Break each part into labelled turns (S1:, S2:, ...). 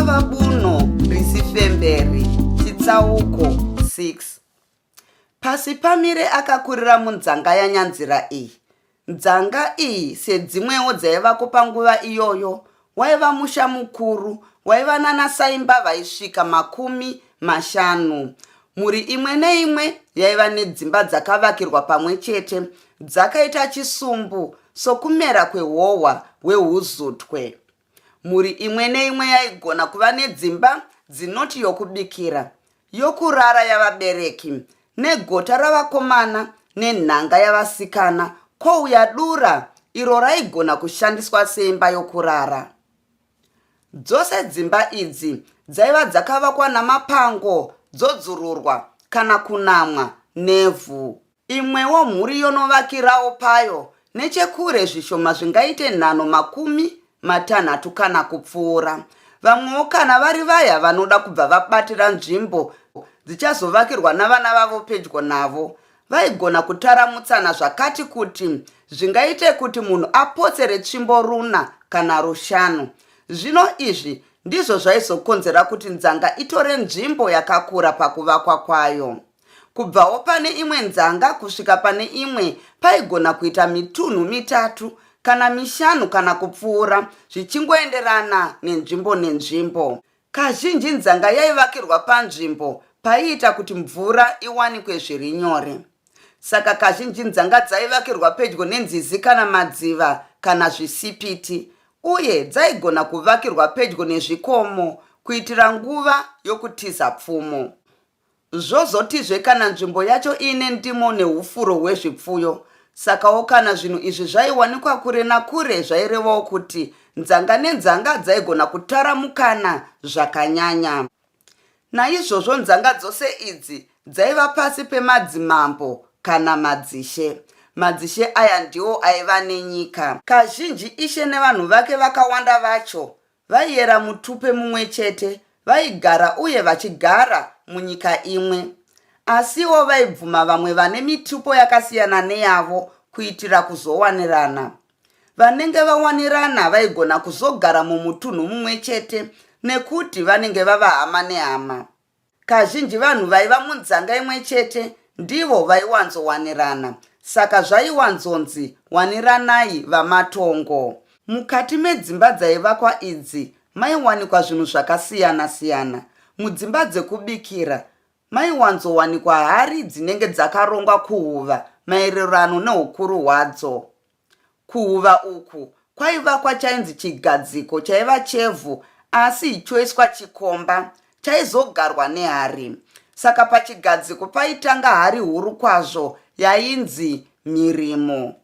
S1: rinova buno risifemberi. Chitsauko 6. Pasi pamire akakurira munzanga yanyanzira iyi. Nzanga iyi sedzimwewo dzaivako panguva iyoyo waiva musha mukuru waiva nanasaimba vaisvika 50. Muri imwe neimwe yaiva nedzimba dzakavakirwa pamwe chete dzakaita chisumbu sokumera kwehohwa hweuzutwe. Muri imwe neimwe yaigona kuva nedzimba dzinoti yokubikira, yokurara yavabereki, negota ravakomana nenhanga yavasikana, kwouya dura iro raigona kushandiswa seimba yokurara. Dzose dzimba idzi dzaiva dzakavakwa namapango, dzodzururwa kana kunamwa nevhu. Imwewo mhuri yonovakirawo payo nechekure zvishoma zvingaite 50 kana kupfuura. Vamwewo kana vari vaya vanoda kubva vabatira nzvimbo dzichazovakirwa navana vavo pedyo navo, vaigona kutaramutsana zvakati kuti zvingaite kuti munhu apotsere tsvimbo runa kana rushanu. Zvino izvi ndizvo zvaizokonzera kuti nzanga itore nzvimbo yakakura pakuvakwa kwayo. Kubvawo pane imwe nzanga kusvika pane imwe paigona kuita mitunhu 3 kana 5 kana kupfuura, zvichingoenderana nenzvimbo. Kazhinji nzanga yaivakirwa panzvimbo paiita kuti mvura iwanikwe zviri nyore. Saka kazhinji nzanga dzaivakirwa pedyo nenzizi kana madziva kana zvisipiti, uye dzaigona kuvakirwa pedyo nezvikomo kuitira nguva yokutiza pfumo. Zvozotizve kana nzvimbo yacho ine ndimo neufuro hwezvipfuyo, sakawo kana zvinhu izvi zvaiwanikwa kure nakure zvairevawo kuti nzanga nenzanga dzaigona kutaramukana zvakanyanya. Naizvozvo nzanga dzose idzi dzaiva pasi pemadzimambo kana madzishe. Madzishe aya ndiwo aiva nenyika. Kazhinji ishe nevanhu vake vakawanda vacho vaiyera mutupe mumwe chete, vaigara uye vachigara munyika imwe. Asiwo vaibvuma vamwe vane mitupo yakasiyana neyavo kuitira kuzowanirana. Vanenge vawanirana vaigona kuzogara mumutunhu mumwe chete nekuti vanenge vava hama nehama. Kazhinji vanhu vaiva munzanga imwe chete ndivo vaiwanzowanirana, saka zvaiwanzonzi waniranai vamatongo. Mukati medzimba dzaivakwa idzi maiwanikwa zvinhu zvakasiyana-siyana. Mudzimba dzekubikira maiwanzowanikwa hari dzinenge dzakarongwa kuhuva maererano neukuru hwadzo. Kuhuva uku kwaivakwa chainzi chigadziko chaiva chevhu asi choiswa chikomba chaizogarwa nehari. Saka pachigadziko paitanga hari huru kwazvo yainzi mhirimo.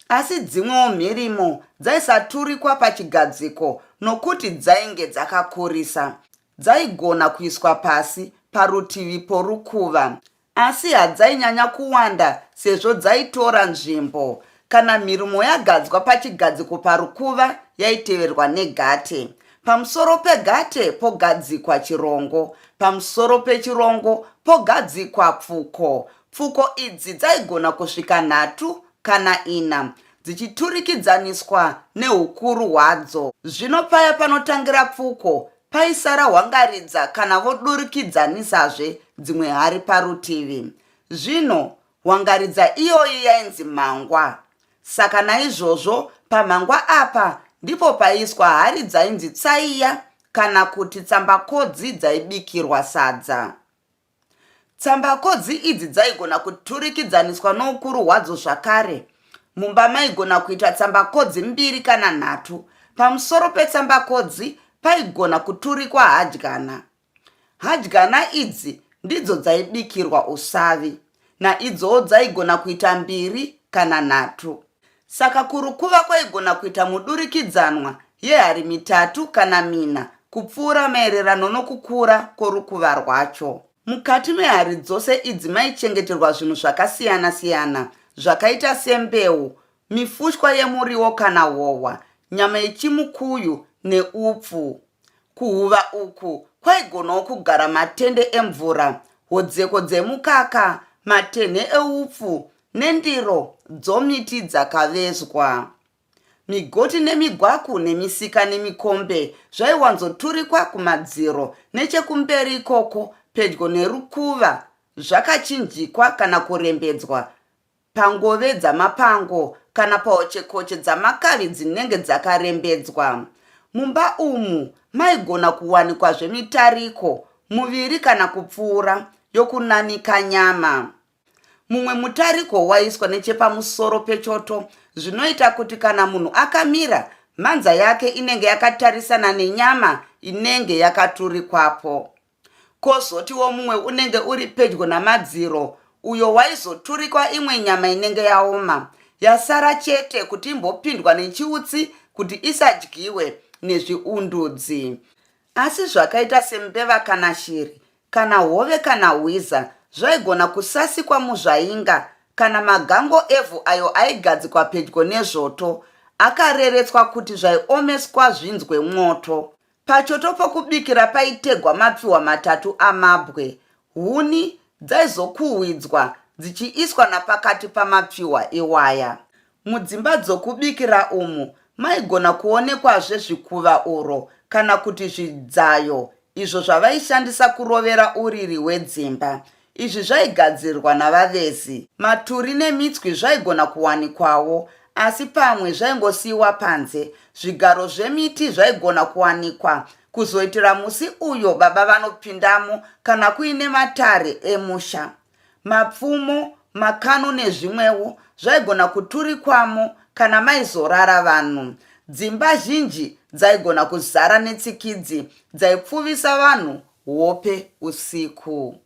S1: Asi dzimwewo mhirimo dzaisaturikwa pachigadziko nokuti dzainge dzakakurisa. Dzaigona kuiswa pasi parutivi porukuva, asi hadzainyanya kuwanda sezvo dzaitora nzvimbo. Kana mhirimo yagadzwa pachigadziko parukuva yaiteverwa negate. Pamusoro pegate pogadzikwa chirongo, pamusoro pechirongo pogadzikwa pfuko. Pfuko idzi dzaigona kusvika 3 kana 4 dzichiturikidzaniswa neukuru hwadzo. Zvino paya panotangira pfuko paisara hwangaridza kana vodurikidzanisazve dzimwe hari parutivi. Zvino hwangaridza iyoyi yainzi mhangwa. Saka naizvozvo pamhangwa apa ndipo paiswa hari dzainzi tsaiya kana kuti tsambakodzi dzaibikirwa sadza. Tsambakodzi idzi dzaigona kuturikidzaniswa noukuru hwadzo zvakare. Mumba maigona kuita tsambakodzi 2 kana 3. Pamusoro petsambakodzi paigona kuturikwa hadyana. Hadyana idzi ndidzo dzaibikirwa usavi, naidzowo dzaigona kuita 2 kana 3. Saka kurukuva kwaigona kuita mudurikidzanwa yehari 3 kana 4 kupfuura maererano nokukura kworukuva rwacho. Mukati mehari dzose idzi maichengeterwa zvinhu zvakasiyana-siyana zvakaita sembeu, mifushwa yemuriwo kana hohwa, nyama yechimukuyu neupfu. Kuhuva uku kwaigonawo kugara matende emvura, hodzeko dzemukaka, matenhe eupfu nendiro dzomiti dzakavezwa. migoti nemigwaku nemisika nemikombe zvaiwanzoturikwa kumadziro nechekumberi ikoko pedyo nerukuva, zvakachinjikwa kana kurembedzwa pangove dzamapango kana paochekoche dzamakavi dzinenge dzakarembedzwa. Mumba umu maigona kuwanikwa zvemitariko muviri kana kupfuura yokunanika nyama. Mumwe mutariko waiswa nechepamusoro pechoto, zvinoita kuti kana munhu akamira, mhanza yake inenge yakatarisana nenyama inenge yakaturikwapo. Kozotiwo mumwe unenge uri pedyo namadziro, uyo waizoturikwa imwe nyama inenge yaoma, yasara chete kuti imbopindwa nechiutsi kuti isadyiwe nezviundudzi. Asi zvakaita sembeva kana shiri, kana hove kana hwiza, zvaigona kusasikwa muzvainga kana magango evhu ayo aigadzikwa pedyo nezvoto, akareretswa kuti zvaiomeswa zvinzwe mwoto. Pachoto pokubikira paitegwa mapfiwa 3 amabwe. Huni dzaizokuhwidzwa dzichiiswa napakati pamapfiwa iwaya. Mudzimba dzokubikira umu maigona kuonekwazve zvikuva uro kana kuti zvidzayo, izvo zvavaishandisa kurovera uriri hwedzimba. Izvi zvaigadzirwa navavezi. Maturi nemitswi zvaigona kuwanikwawo, asi pamwe zvaingosiyiwa panze. Zvigaro zvemiti zvaigona kuwanikwa, kuzoitira musi uyo baba vanopindamo kana kuine matare emusha. Mapfumo, makano nezvimwewo zvaigona kuturikwamo kana maizorara vanhu. Dzimba zhinji dzaigona kuzara netsikidzi dzaipfuvisa vanhu hope usiku.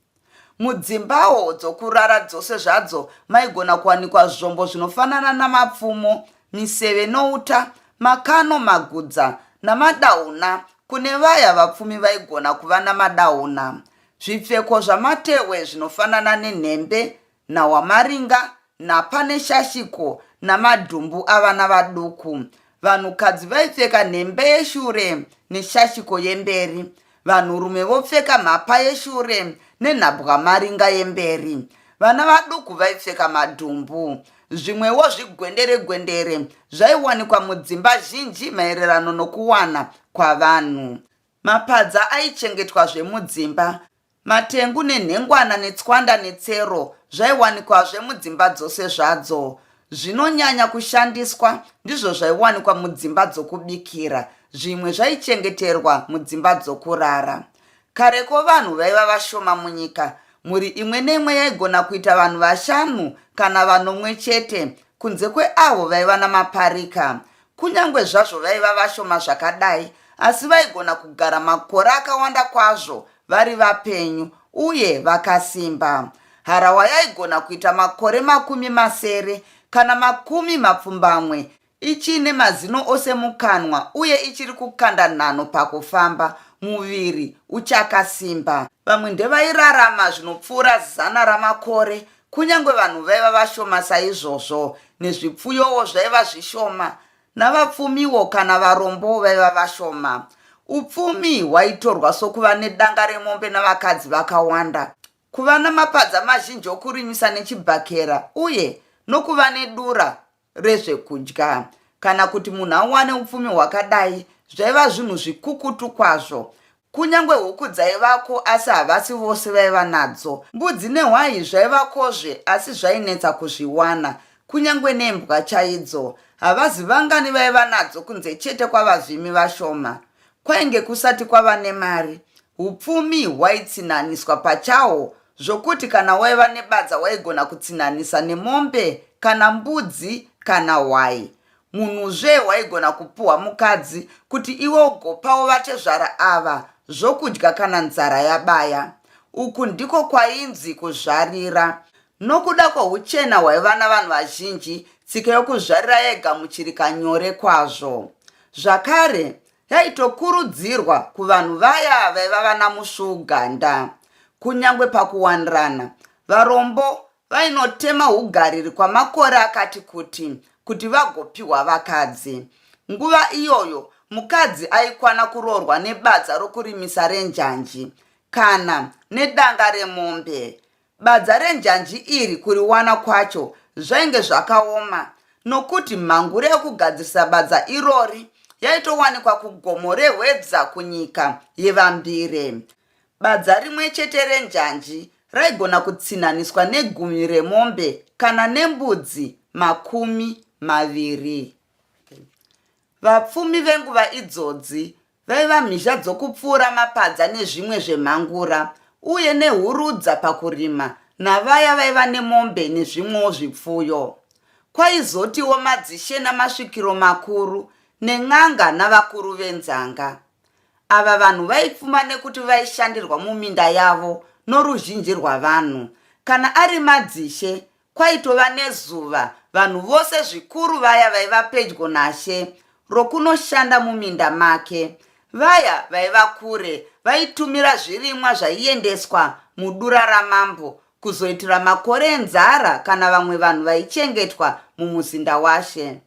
S1: Mudzimbawo dzokurara dzose zvadzo maigona kuwanikwa zvombo zvinofanana namapfumo, miseve nouta, makano, magudza namadauna kune vaya vapfumi vaigona kuva namadauna. Zvipfeko zvamatehwe zvinofanana nenhembe, nawamaringa, nhapa neshashiko namadhumbu avana vaduku. Vanhukadzi vaipfeka nhembe yeshure neshashiko yemberi. Vanhurume vopfeka mhapa yeshure nenhabwamaringa yemberi. Vana vaduku vaipfeka madhumbu. Zvimwewo zvigwendere-gwendere zvaiwanikwa mudzimba zhinji maererano nokuwana kwavanhu. Mapadza aichengetwa zvemudzimba. Matengu nenhengwana netswanda netsero zvaiwanikwa zvemudzimba dzose zvadzo. Zvinonyanya kushandiswa ndizvo zvaiwanikwa mudzimba dzokubikira. Zvimwe zvaichengeterwa mudzimba dzokurara. Kareko vanhu vaiva vashoma munyika. Muri imwe neimwe yaigona kuita vanhu 5 kana vanomwe chete, kunze kweavo vaiva namaparika. Kunyangwe zvazvo vaiva vashoma zvakadai, asi vaigona kugara makore akawanda kwazvo vari vapenyu uye vakasimba. Harawa yaigona kuita makore 70 kana 20 ichine mazino ose mukanwa uye ichiri kukanda nhano pakufamba, muviri uchakasimba. Vamwe ndevairarama zvinopfuura 100 ramakore, kunyangwe vanhu vaiva vashoma saizvozvo, nezvipfuyowo zvaiva zvishoma, navapfumiwo kana varombo vaiva vashoma. Upfumi hwaitorwa sokuva nedanga remombe navakadzi vakawanda, kuva namapadza mazhinji okurimisa nechibhakera, uye nokuva nedura rezvekudya. Kana kuti munhu awane upfumi hwakadai, zvaiva zvinhu zvikukutu kwazvo. Kunyangwe huku dzaivako, asi havasi vose vaiva nadzo. Mbudzi nehwai zvaivakozve, asi zvainetsa kuzviwana. Kunyangwe nembwa chaidzo havazivangani vaiva nadzo, kunze chete kwavavhimi vashoma. Kwainge kusati kwava nemari. Upfumi hwaitsinaniswa pachahwo, zvokuti kana waiva nebadza waigona kutsinanisa nemombe kana mbudzi kana hwai. Munhuzve waigona kupuhwa mukadzi kuti iwe ugopawo vatezvara ava zvokudya kana nzara yabaya. Uku ndiko kwainzi kuzvarira. Nokuda kwouchena hwaiva navanhu vazhinji, tsika yokuzvarira yaigamuchirika nyore kwazvo. Zvakare, yaitokurudzirwa kuvanhu vaya vaiva vana musvuuganda. Kunyangwe pakuwanirana, varombo vainotema ugariri kwamakore akati kuti vagopiwa vakadzi. Nguva iyoyo mukadzi aikwana kuroorwa nebadza rokurimisa renjanji kana nedanga remombe. Badza renjanji iri kuriwana kwacho zvainge zvakaoma, nokuti mhanguro yekugadzirisa badza irori yaitowanikwa kugomo rehwedza kunyika yevambire. Badza rimwe chete renjanji raigona kutsinaniswa negumi remombe kana nembudzi 20. Vapfumi venguva idzodzi vaiva mhizha dzokupfuura mapadza nezvimwe zvemhangura uye nehurudza pakurima navaya vaiva nemombe nezvimwewo zvipfuyo. Kwaizotiwo madzishe namasvikiro makuru nen'anga navakuru venzanga. Ava vanhu vaipfuma nekuti vaishandirwa muminda yavo noruzhinji rwavanhu. Kana ari madzishe, kwaitova nezuva vanhu vose zvikuru vaya vaiva pedyo nashe rokunoshanda muminda make. Vaya vaiva kure vaitumira zvirimwa zvaiendeswa mudura ramambo kuzoitira makore enzara kana vamwe vanhu vaichengetwa mumuzinda washe.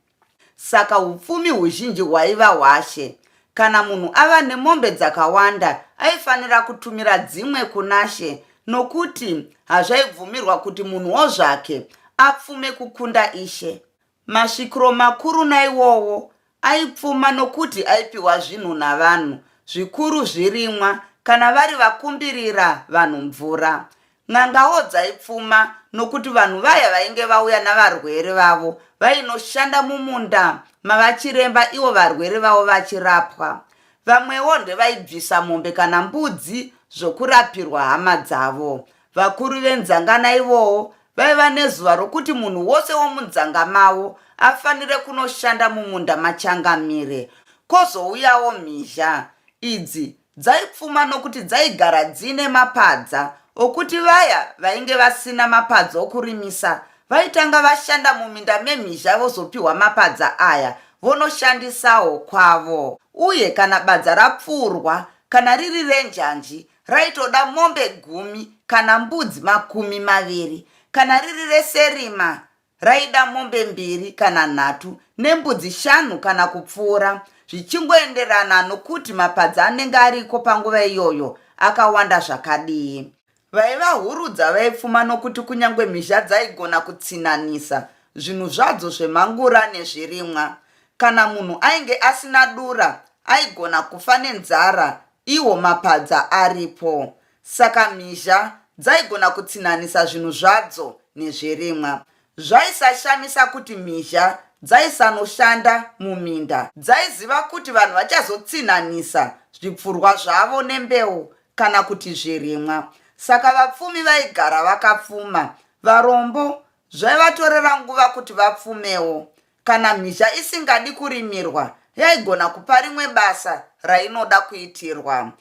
S1: Saka upfumi huzhinji hwaiva hwashe. Kana munhu ava nemombe dzakawanda aifanira kutumira dzimwe kunashe, nokuti hazvaibvumirwa kuti munhuwo zvake apfume kukunda ishe. Masvikiro makuru naiwowo aipfuma nokuti aipiwa zvinhu navanhu, zvikuru zvirimwa kana vari vakumbirira vanhu mvura. N'angawo dzaipfuma nokuti vanhu vaya vainge vauya navarwere vavo vainoshanda mumunda mavachiremba ivo varwere vavo vachirapwa. Vamwewo ndevaibvisa mombe kana mbudzi zvokurapirwa hama dzavo. Vakuru venzanga naivowo vaiva nezuva rokuti munhu wose womunzanga mavo afanire kunoshanda mumunda machangamire. Kozouyawo mhizha idzi dzaipfuma nokuti dzaigara dzine mapadza okuti vaya vainge vasina mapadza okurimisa vaitanga vashanda muminda memhizha vozopiwa mapadza aya vonoshandisawo kwavo. Uye kana badza rapfuurwa kana riri renjanji raitoda mombe 10 kana mbudzi 20. Kana riri reserima raida mombe 2 kana 3 nembudzi 5 kana kupfuura, zvichingoenderana nokuti mapadza anenge ariko panguva iyoyo akawanda zvakadii. Vaiva hurudza vaipfuma nokuti kunyange mhizha dzaigona kutsinanisa zvinhu zvadzo zvemhangura nezvirimwa. Kana munhu ainge asina dura aigona kufa nenzara iwo mapadza aripo. Saka mhizha dzaigona kutsinanisa zvinhu zvadzo nezvirimwa. Zvaisashamisa kuti mhizha dzaisanoshanda muminda. Dzaiziva kuti vanhu vachazotsinanisa zvipfurwa zvavo nembeu kana kuti zvirimwa. Saka vapfumi vaigara vakapfuma. Varombo zvaivatorera nguva kuti vapfumewo. Kana mhizha isingadi kurimirwa yaigona kupa rimwe basa rainoda kuitirwa.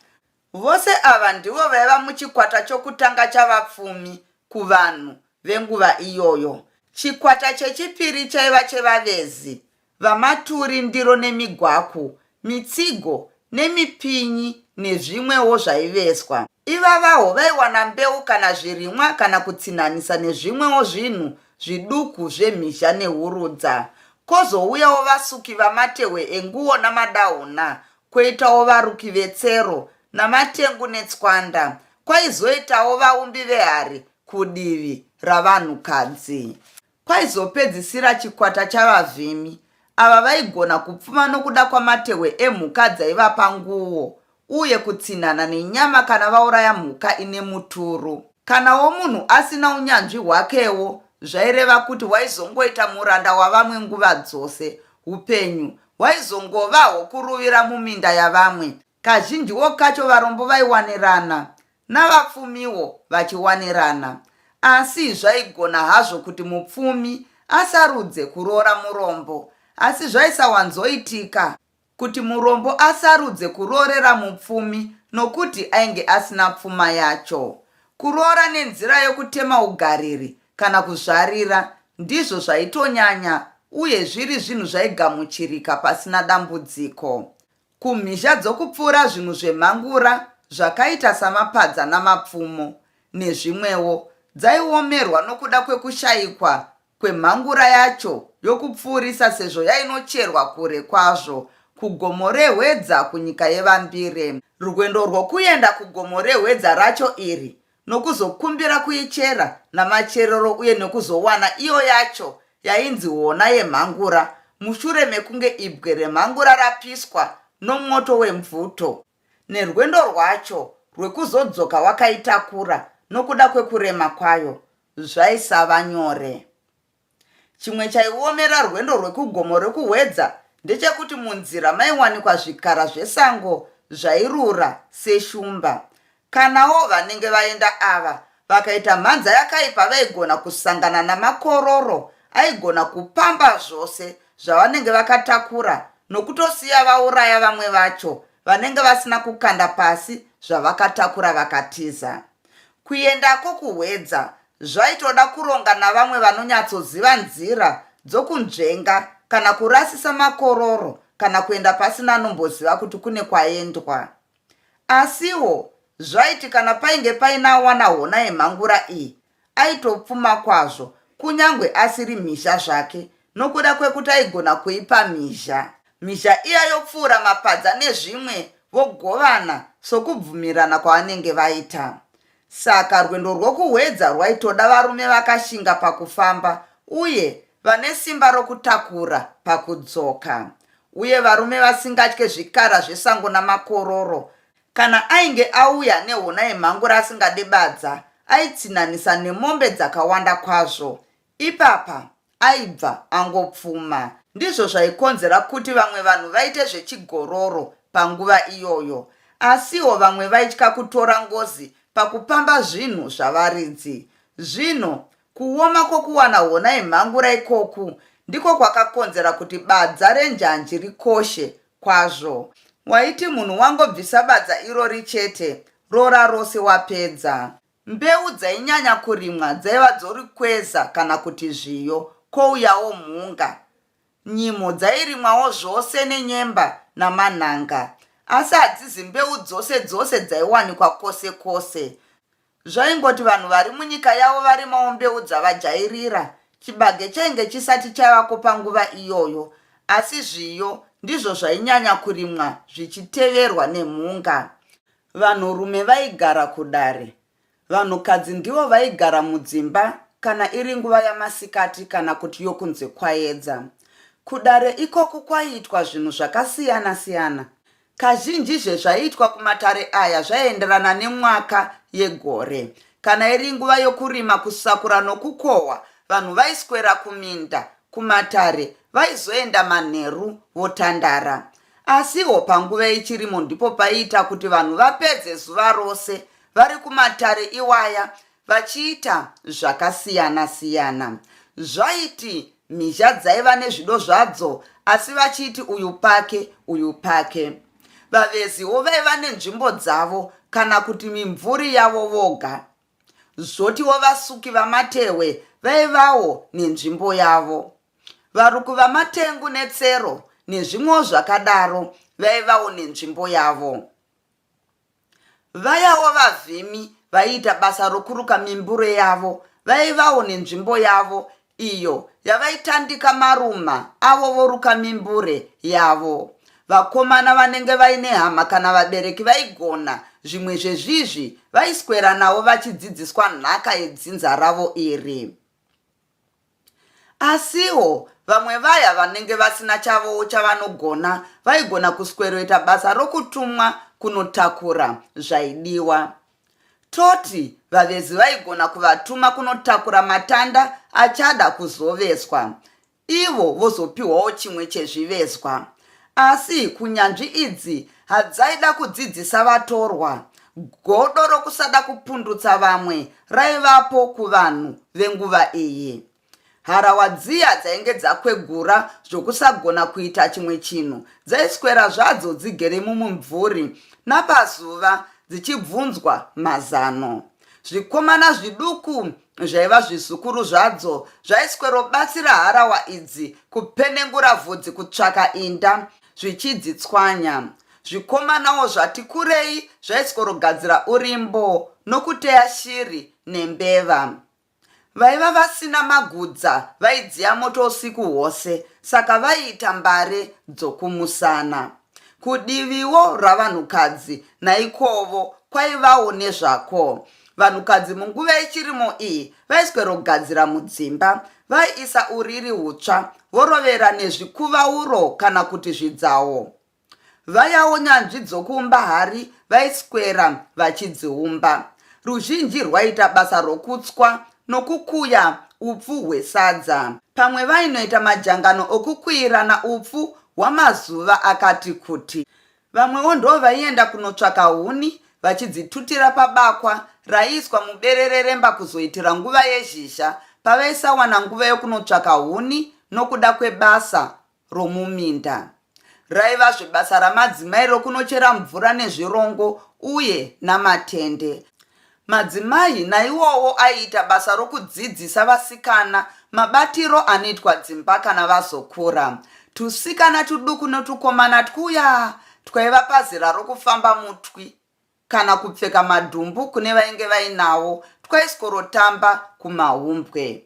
S1: Vose ava ndivo vaiva muchikwata chokutanga chavapfumi kuvanhu venguva iyoyo. Chikwata chechipiri chaiva chevavezi, vamaturi ndiro nemigwaku, mitsigo nemipinyi nezvimwewo zvaiveswa. Ivavawo vaiwana mbeu kana zvirimwa kana kutsinanisa nezvimwewo zvinhu zviduku zvemhizha nehurudza. Kozouyawo vasuki vamatehwe enguo namadahuna, kwoitawo varuki vetsero namatengu netswanda, kwaizoitawo vaumbi vehari kudivi ravanhukadzi. Kwaizopedzisira chikwata chavavhimi. Ava vaigona kupfuma nokuda kwamatehwe emhuka dzaivapa nguo uye kutsinhana nenyama kana vauraya mhuka ine muturu. Kanawo munhu asina unyanzvi hwakewo, zvaireva kuti waizongoita muranda wavamwe nguva dzose. Upenyu hwaizongova hwokuruvira muminda yavamwe. Kazhinjiwo kacho varombo vaiwanirana navapfumiwo vachiwanirana. Asi zvaigona hazvo kuti mupfumi asarudze kuroora murombo, asi zvaisawanzoitika kuti murombo asarudze kuroorera mupfumi nokuti ainge asina pfuma yacho. Kuroora nenzira yokutema ugariri kana kuzvarira ndizvo zvaitonyanya uye zviri zvinhu zvaigamuchirika pasina dambudziko. Kumhizha dzokupfuura zvinhu zvemhangura zvakaita samapadza namapfumo nezvimwewo dzaiomerwa nokuda kwekushayikwa kwemhangura yacho yokupfuurisa, sezvo yainocherwa kure kwazvo kugomo rehwedza kunyika yevambire. Rwendo rwokuenda kugomo rehwedza racho iri nokuzokumbira kuichera namacherero uye nekuzowana iyo yacho yainzi hona yemhangura mushure mekunge ibwe remhangura rapiswa nomwoto wemvuto. Nerwendo rwacho rwekuzodzoka wakaitakura nokuda kwekurema kwayo zvaisava nyore. Chimwe chaiomera rwendo rwekugomo rekuhwedza ndechekuti munzira maiwanikwa zvikara zvesango zvairura seshumba. Kanawo vanenge vaenda ava vakaita mhanza yakaipa vaigona kusangana namakororo aigona kupamba zvose zvavanenge vakatakura nokutosiya vauraya vamwe vacho vanenge vasina kukanda pasi zvavakatakura vakatiza. Kuendako kuhwedza zvaitoda kuronga navamwe vanonyatsoziva nzira dzokunzvenga kana kurasisa makororo kana kuenda pasina nomboziva kuti kune kwaendwa. Asiwo zvaiti kana painge paina wana hona yemhangura iyi aitopfuma kwazvo kunyange asiri mhizha zvake nokuda kwekuti aigona kuipa mhizha. Mhizha iya yopfuura mapadza nezvimwe vogovana sokubvumirana kwavanenge vaita. Saka rwendo rwokuhwedza rwaitoda varume vakashinga pakufamba uye vane simba rokutakura pakudzoka, uye varume vasingatye zvikara zvesango namakororo. Kana ainge auya nehona yemhangura asingade badza aitsinanisa nemombe dzakawanda kwazvo. Ipapa aibva angopfuma. Ndizvo zvaikonzera kuti vamwe vanhu vaite zvechigororo panguva iyoyo, asiwo vamwe vaitya kutora ngozi pakupamba zvinhu zvavaridzi. Zvino kuoma kwokuwana hona yemhangura ikoku ndiko kwakakonzera kuti badza renjanji rikoshe kwazvo. Waiti munhu wangobvisa badza irori chete, rora rose wapedza. Mbeu dzainyanya kurimwa dzaiva dzorikweza kana kuti zviyo, kouyawo mhunga. Nyimo dzairimwawo zvose nenyemba namanhanga, asi hadzizi mbeu dzose dzose dzaiwanikwa kwose kwose. Zvaingoti vanhu vari munyika yavo varimawo mbeu dzavajairira. Chibage chainge chisati chavako panguva iyoyo, asi zviyo ndizvo zvainyanya kurimwa zvichiteverwa nemhunga. Vanhurume vaigara kudare, vanhukadzi ndivo vaigara mudzimba kana iri nguva yamasikati kana kuti yokunze kwaedza. Kudare ikoku kwaiitwa zvinhu zvakasiyana siyana. Kazhinji zvezvaiitwa kumatare aya zvaienderana nemwaka yegore. Kana iri nguva yokurima, kusakura nokukohwa, vanhu vaiswera kuminda. Kumatare vaizoenda manheru votandara. Asiwo panguva ichirimo ndipo paiita kuti vanhu vapedze zuva rose vari kumatare iwaya vachiita zvakasiyana siyana. Zvaiti mhizha dzaiva nezvido zvadzo, asi vachiti uyu pake uyu pake. Vaveziwo vaiva nenzvimbo dzavo kana kuti mimvuri yavo voga. Zvotiwo vasuki vamatehwe vaivawo nenzvimbo yavo. Varuku vamatengu netsero nezvimwewo zvakadaro vaivawo nenzvimbo yavo. Vayawo vavhimi vaiita basa rokuruka mimbure yavo vaivawo nenzvimbo yavo iyo yavaitandika maruma avo voruka mimbure yavo. Vakomana vanenge vaine hama kana vabereki vaigona zvimwe zvezvizvi vaiswera navo vachidzidziswa nhaka yedzinza ravo iri. Asiwo vamwe vaya vanenge vasina chavowo chavanogona vaigona kusweroita basa rokutumwa kunotakura zvaidiwa. Toti vavezi vaigona kuvatuma kunotakura matanda achada kuzoveswa, ivo vozopiwawo chimwe chezvivezwa. Asi kunyanzvi idzi hadzaida kudzidzisa vatorwa. Godo rokusada kupundutsa vamwe raivapo kuvanhu venguva iyi. Harawa dziya dzainge dzakwegura zvokusagona kuita chimwe chinhu dzaiswera zvadzo dzigere mumumvuri napazuva dzichibvunzwa mazano. Zvikomana zviduku zvaiva zvizukuru zvadzo zvaiswerobatsira harawa idzi kupenengura vhudzi kutsvaka inda zvichidzitswanya. Zvikomanawo zvati kurei zvaiswerogadzira urimbo nokuteya shiri nembeva. Vaiva vasina magudza vaidziya moto usiku hwose, saka vaiita mbare dzokumusana. Kudiviwo ravanhukadzi naikovo kwaivawo nezvako. Vanhukadzi munguva yechirimo iyi vaiswera kugadzira mudzimba, vaiisa uriri hutsva, vorovera nezvikuvauro kana kuti zvidzawo. Vayawo nyanzvi dzokuumba hari vaiswera vachidziumba. Ruzhinji rwaita basa rokutswa nokukuya upfu hwesadza. Pamwe vainoita majangano okukwirana upfu hwamazuva akati kuti. Vamwewo ndo vaienda kunotsvaka huni vachidzitutira pabakwa raiiswa muberere remba kuzoitira nguva yezhizha, pavaisawana nguva yokunotsvaka huni nokuda kwebasa romuminda. Raiva zvebasa ramadzimai rokunochera mvura nezvirongo uye namatende. Madzimai naiwowo aiita basa rokudzidzisa vasikana mabatiro anoitwa dzimba kana vazokura. Tusikana tuduku notukomana twuya twaiva pazera rokufamba mutwi kana kupfeka madhumbu kune vainge vainawo, twaiskorotamba kumahumbwe.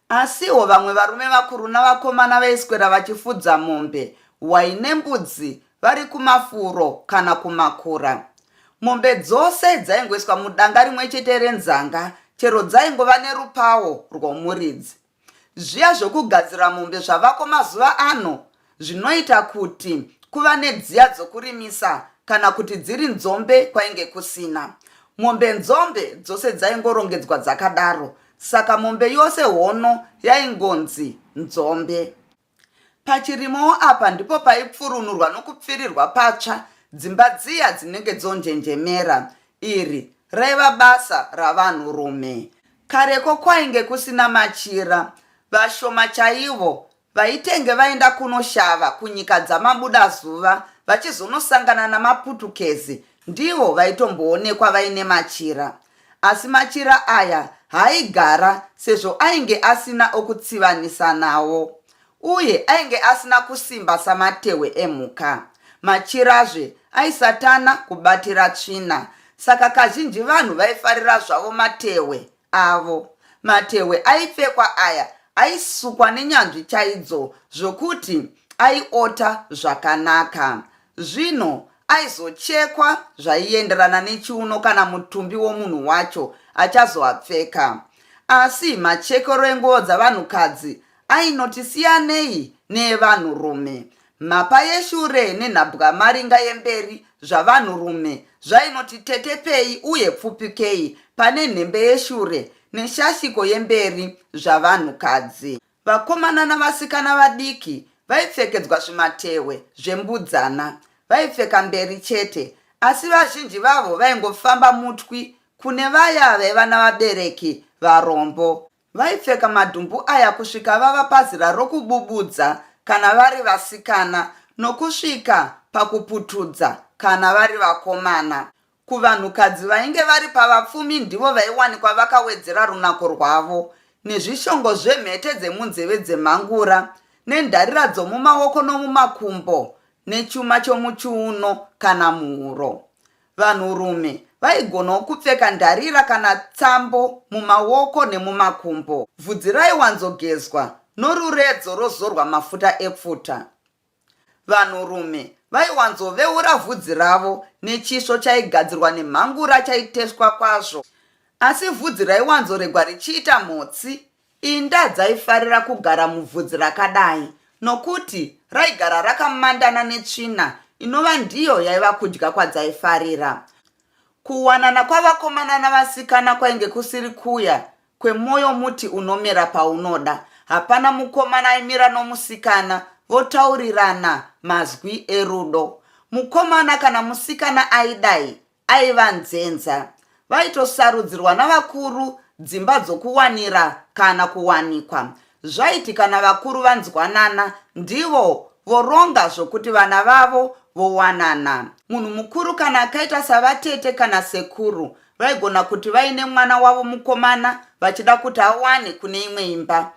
S1: Asiwo vamwe varume vakuru navakomana vaiswera vachifudza mombe, hwai nembudzi vari kumafuro kana kumakura. Mombe dzose dzaingoiswa mudanga rimwe chete renzanga, chero dzaingova nerupawo rwomuridzi. Zviya zvokugadzira mombe zvavako mazuva ano zvinoita kuti kuva nedziya dzokurimisa kana kuti dziri nzombe kwainge kusina. Mombe nzombe dzose dzaingorongedzwa dzakadaro, saka mombe yose hono yaingonzi nzombe. Pachirimowo apa ndipo paipfurunurwa nokupfirirwa patsva dzimba dziya dzinenge dzonjenjemera. Iri raiva basa ravanhurume. Kareko kwainge kusina machira. Vashoma chaivo vaitenge vaenda kunoshava kunyika dzamabuda zuva vachizonosangana namaputukezi ndivo vaitomboonekwa vaine machira. Asi machira aya haigara sezvo ainge asina okutsivanisa nawo, uye ainge asina kusimba samatehwe emhuka. Machirazve aisatana kubatira tsvina, saka kazhinji vanhu vaifarira zvavo matehwe avo. Matehwe aipfekwa aya aisukwa nenyanzvi chaidzo zvokuti aiota zvakanaka. Zvino aizochekwa zvaienderana nechiuno kana mutumbi womunhu wacho achazoapfeka. Asi machekero enguo dzavanhukadzi ainotisiyanei neevanhurume. Mapa yeshure nenhabwamaringa yemberi zvavanhurume zvainoti tetepei uye pfupikei pane nhembe yeshure neshashiko yemberi zvavanhukadzi. Vakomana navasikana vadiki vaipfekedzwa zvimatehwe zvembudzana, vaipfeka mberi chete, asi vazhinji vavo vaingofamba mutwi kune vaya vaiva navabereki varombo. Vaipfeka madhumbu aya kusvika vava pazera rokububudza kana vari vasikana, nokusvika pakuputudza kana vari vakomana. Kuvanhukadzi vainge vari pavapfumi ndivo vaiwanikwa vakawedzera runako rwavo nezvishongo zvemhete dzemunzeve dzemhangura, nendarira dzomumaoko nomumakumbo, nechuma chomuchiuno kana muhuro. Vanhurume vaigonawo kupfeka ndarira kana tsambo mumaoko nemumakumbo. Vhudzi raiwanzogezwa noruredzo rozorwa mafuta epfuta. Vanhurume vaiwanzoveura vhudzi ravo nechisvo chaigadzirwa nemhangura chaiteswa kwazvo. Asi vhudzi raiwanzoregwa richiita mhotsi. Inda dzaifarira kugara muvhudzi rakadai, nokuti raigara rakamandana netsvina inova ndiyo yaiva kudya kwadzaifarira. Kuwanana kwavakomana navasikana kwainge kusiri kuya kwemwoyo muti unomera paunoda. Hapana mukomana aimira nomusikana votaurirana mazwi erudo. Mukomana kana musikana aidai aiva nzenza. Vaitosarudzirwa navakuru dzimba dzokuwanira kana kuwanikwa. Zvaiti kana vakuru vanzwanana ndivo voronga zvokuti vana vavo vowanana. Munhu mukuru kana akaita savatete kana sekuru vaigona kuti vaine mwana wavo mukomana vachida kuti awane kune imwe imba.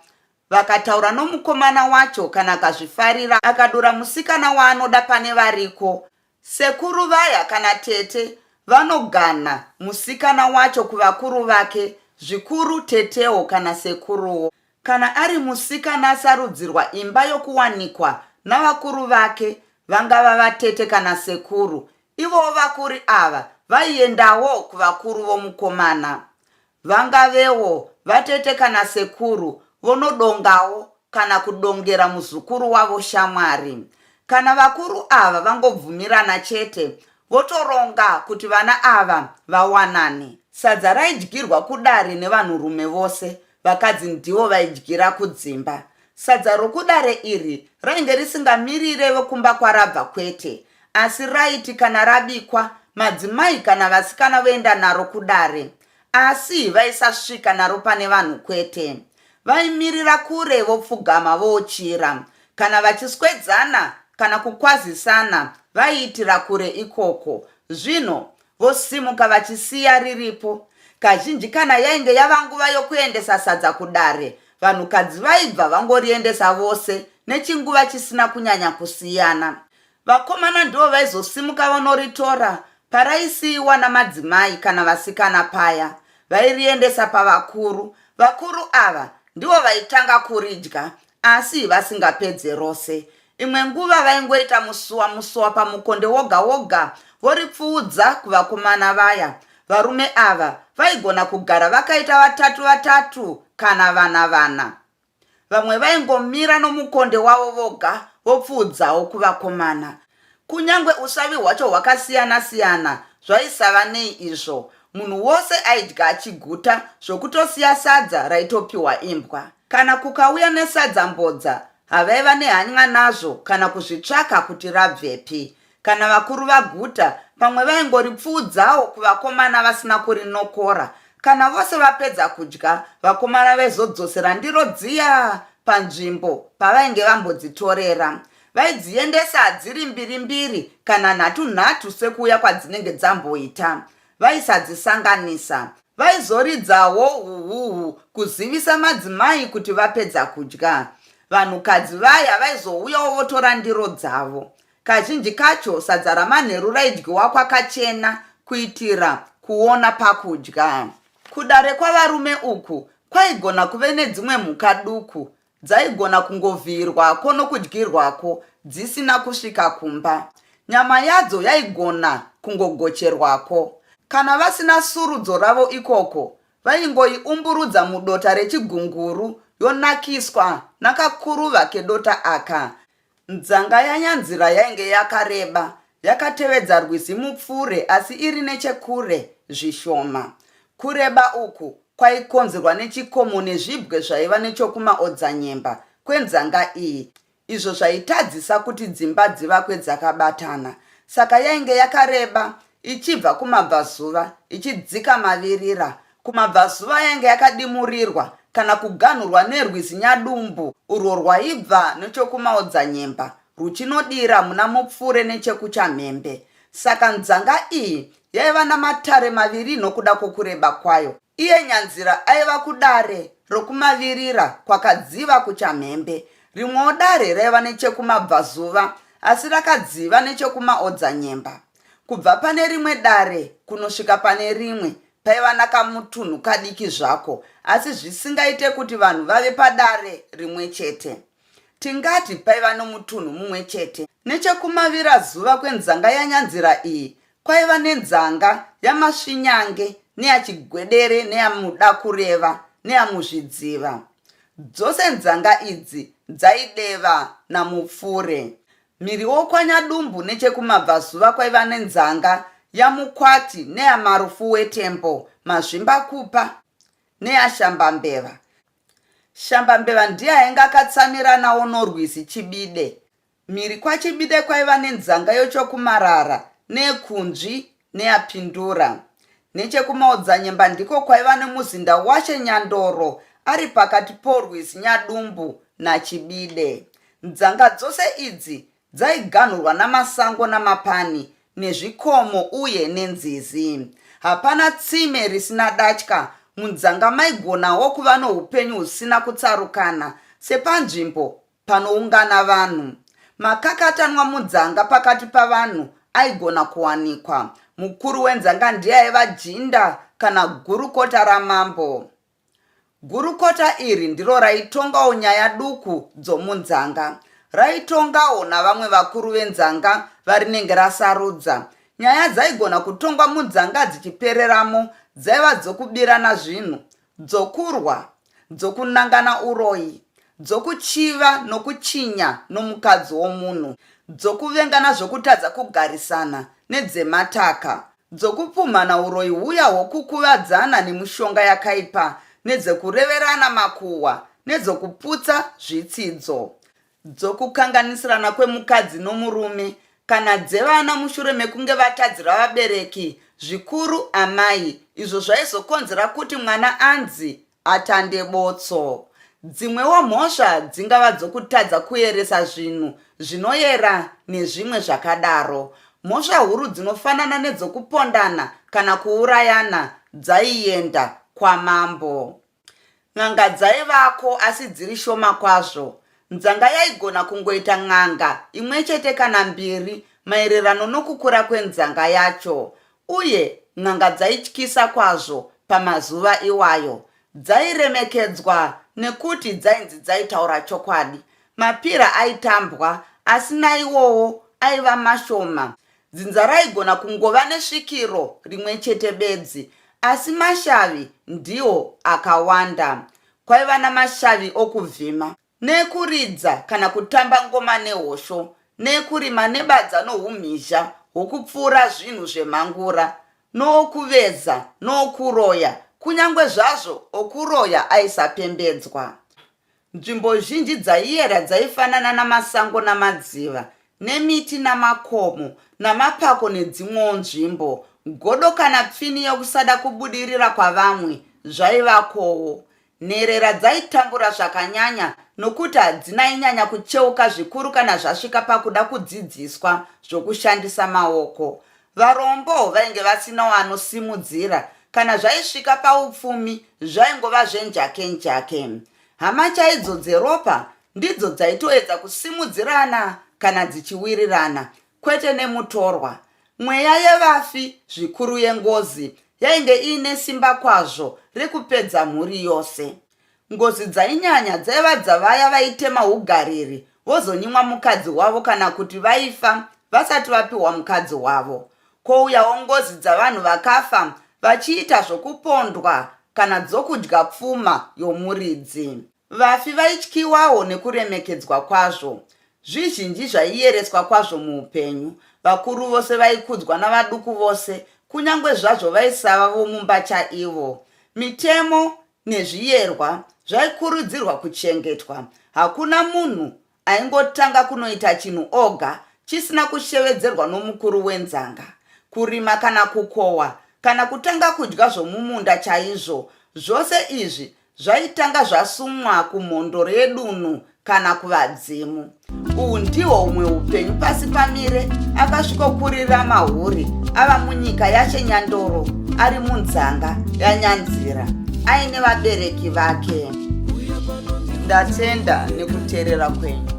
S1: Vakataura nomukomana wacho kana akazvifarira akadura musikana waanoda pane variko, sekuru vaya kana tete vanogana musikana wacho kuvakuru vake, zvikuru tetewo kana sekuruwo. Kana ari musikana asarudzirwa imba yokuwanikwa navakuru vake, vangava vatete kana sekuru, Ivo vakuru ava vaiendawo kuvakuru vomukomana. Vangavewo vatete kana sekuru vonodongawo kana kudongera muzukuru wavo shamwari. Kana vakuru ava vangobvumirana chete, votoronga kuti vana ava vawanane. Sadza raidyirwa kudare nevanhurume vose, vakadzi ndivo vaidyira kudzimba. Sadza rokudare iri rainge risingamirire vokumba kwarabva kwete, asi raiti kana rabikwa, madzimai kana vasikana voenda naro kudare, asi vaisasvika naro pane vanhu kwete. Vaimirira kure vopfugama vochira. Kana vachiswedzana kana kukwazisana vaiitira kure ikoko. Zvino vosimuka vachisiya riripo. Kazhinji kana yainge yava nguva yokuendesa sadza kudare, vanhukadzi vaibva vangoriendesa vose nechinguva chisina kunyanya kusiyana. Vakomana ndivo vaizosimuka vanoritora paraisiyiwa namadzimai kana vasikana paya. Vairiendesa pavakuru. Vakuru ava ndivo vaitanga kuridya, asi vasingapedze rose. Imwe nguva vaingoita musuwa pamukonde woga woga voripfuudza kuvakomana vaya. Varume ava vaigona kugara vakaita vatatu kana vana. Vamwe vaingomira nomukonde wavo voga vopfuudzawo kuvakomana. Kunyangwe usavi hwacho hwakasiyana-siyana, zvaisava nei izvo. Munhu wose aidya achiguta, zvokutosiya sadza raitopiwa imbwa. Kana kukauya nesadza mbodza, havaiva nehanya nazvo kana kuzvitsvaka kuti rabvepi. Kana vakuru vaguta, pamwe vaingoripfuudzawo kuvakomana vasina kurinokora. Kana vose vapedza kudya, vakomana vaizodzosera ndiro dziya panzvimbo pavainge vambodzitorera. Vaidziendesa dziri mbiri kana nhatu sekuuya kwadzinenge dzamboita. Vaisadzisanganisa. Vaizoridzawo huhuhu kuzivisa madzimai kuti vapedza kudya. Vanhukadzi vaya vaizouyawo votora ndiro dzavo. Kazhinji kacho sadza ramanheru raidyiwa kwakachena kuitira kuona pakudya. Kudare kwavarume uku kwaigona kuve nedzimwe mhuka duku dzaigona kungovhirwako nokudyirwako dzisina kusvika kumba. Nyama yadzo yaigona kungogocherwako. Kana vasina surudzo ravo ikoko, vaingoiumburudza mudota rechigunguru yonakiswa nakakuruva kedota aka. Nzanga yanyanzira yainge yakareba, yakatevedza rwizi mupfure asi iri nechekure zvishoma. Kureba uku kwaikonzerwa nechikomo nezvibwe zvaiva nechokumaodzanyemba kwenzanga iyi. Izvo zvaitadzisa kuti dzimba dzivakwe dzakabatana. Saka yainge yakareba, ichibva kumabvazuva ichidzika mavirira. Kumabvazuva yainge yakadimurirwa kana kuganhurwa nerwizi nyadumbu urwo rwaibva nechokumaodzanyemba ruchinodira muna mupfure nechekuchamhembe. Saka nzanga iyi yaiva namatare maviri nokuda kwokureba kwayo. Iye nyanzira aiva kudare rokumavirira kwakadziva kuchamhembe. Rimwewo dare raiva nechekumabvazuva asi rakadziva nechekumaodzanyemba. Kubva pane rimwe dare kunosvika pane rimwe paiva nakamutunhu kadiki zvako, asi zvisingaite kuti vanhu vave padare rimwe chete. Tingati paiva nomutunhu mumwe chete. Nechekumavira zuva kwenzanga yanyanzira iyi kwaiva nenzanga yamasvinyange, neyachigwedere, neyamuda kureva, neyamuzvidziva. Dzose nzanga idzi dzaideva namupfure. Miriwo kwanyadumbu nechekumabvazuva kwaiva nenzanga yamukwati, neyamarufu wetembo, mazvimbakupa, neyashambambeva. Shambambeva ndiye ainge akatsamiranawo norwizi chibide. Miri kwachibide kwaiva nenzanga yochokumarara, neyekunzvi, neyapindura. Nechekumaodzanyemba ndiko kwaiva nemuzinda washe Nyandoro ari pakati porwizi Nyadumbu nachibide. Nzanga dzose idzi dzaiganhurwa namasango namapani, nezvikomo uye nenzizi. Hapana tsime risina datya. Munzanga maigonawo kuva noupenyu husina kutsarukana, sepanzvimbo panoungana vanhu. Makakatanwa munzanga pakati pavanhu aigona kuwanikwa. Mukuru wenzanga ndiye aiva jinda kana gurukota ramambo. Gurukota iri ndiro raitongawo nyaya duku dzomunzanga. Raitongawo navamwe vakuru venzanga varinenge rasarudza. Nyaya dzaigona kutongwa mudzanga dzichipereramo dzaiva dzokubirana zvinhu, dzokurwa, dzokunangana uroyi, dzokuchiva nokuchinya nomukadzi womunhu, dzokuvengana zvokutadza kugarisana nedzemataka, dzokupumhana uroyi huya hwokukuvadzana nemushonga yakaipa, nedzekureverana makuhwa, nedzokuputsa zvitsidzo, dzokukanganisirana kwemukadzi nomurume, kana dzevana mushure mekunge vatadzira vabereki, zvikuru amai, izvo zvaizokonzera kuti mwana anzi atande botso. Dzimwewo mhosva dzingava dzokutadza kuyeresa zvinhu zvinoyera nezvimwe zvakadaro. Mhosva huru dzinofanana nedzokupondana kana kuurayana dzaienda kwamambo. N'anga dzaivako asi dziri shoma kwazvo. Nzanga yaigona kungoita n'anga imwe chete kana mbiri maererano nokukura kwenzanga yacho, uye n'anga dzaityisa kwazvo pamazuva iwayo. Dzairemekedzwa nekuti dzainzi dzaitaura chokwadi. Mapira aitambwa asi naiwowo aiva mashoma. Dzinza raigona kungova nesvikiro rimwe chete bedzi, asi mashavi ndiwo akawanda. Kwaiva namashavi okuvhima, nekuridza kana kutamba ngoma nehosho, nekurima nebadza noumhizha hwokupfuura zvinhu zvemhangura, nookuveza nookuroya, kunyangwe zvazvo okuroya aisapembedzwa. Nzvimbo zhinji dzaiyera dzaifanana namasango namadziva, nemiti namakomo, namapako nedzimwewo nzvimbo. Godo kana pfini yokusada kubudirira kwavamwe zvaivakowo. Nherera dzaitambura zvakanyanya nokuti hadzinayinyanya kucheuka zvikuru kana zvasvika pakuda kudzidziswa zvokushandisa maoko. Varombo vainge vasina wanosimudzira, kana zvaisvika paupfumi zvaingova zvenjake-njake. Hama chaidzo dzeropa ndidzo dzaitoedza kusimudzirana kana dzichiwirirana, kwete nemutorwa. Mweya yevafi, zvikuru yengozi, yainge iine simba kwazvo rekupedza mhuri yose. Ngozi dzainyanya dzaiva dzavaya vaitema ugariri vozonyimwa mukadzi wavo kana kuti vaifa vasati vapiwa mukadzi wavo. Kouyawo ngozi dzavanhu vakafa vachiita zvokupondwa kana dzokudya pfuma yomuridzi. Vafi vaityiwawo nekuremekedzwa kwazvo. Zvizhinji zvaiyereswa kwazvo muupenyu. Vakuru vose vaikudzwa navaduku vose, kunyangwe zvazvo vaisava vomumba chaivo. Mitemo nezviyerwa zvaikurudzirwa kuchengetwa. Hakuna munhu aingotanga kunoita chinhu oga chisina kushevedzerwa nomukuru wenzanga. Kurima kana kukohwa kana kutanga kudya zvomumunda chaizvo, zvose izvi zvaitanga zvasumwa kumhondoro yedunhu kana kuvadzimu. Uhu ndihwo humwe upenyu pasi pamire akasvikokurira mahuri ava munyika yaChenyandoro, ari munzanga yaNyanzira, aine vabereki vake. Ndatenda nekuteerera kwenyu.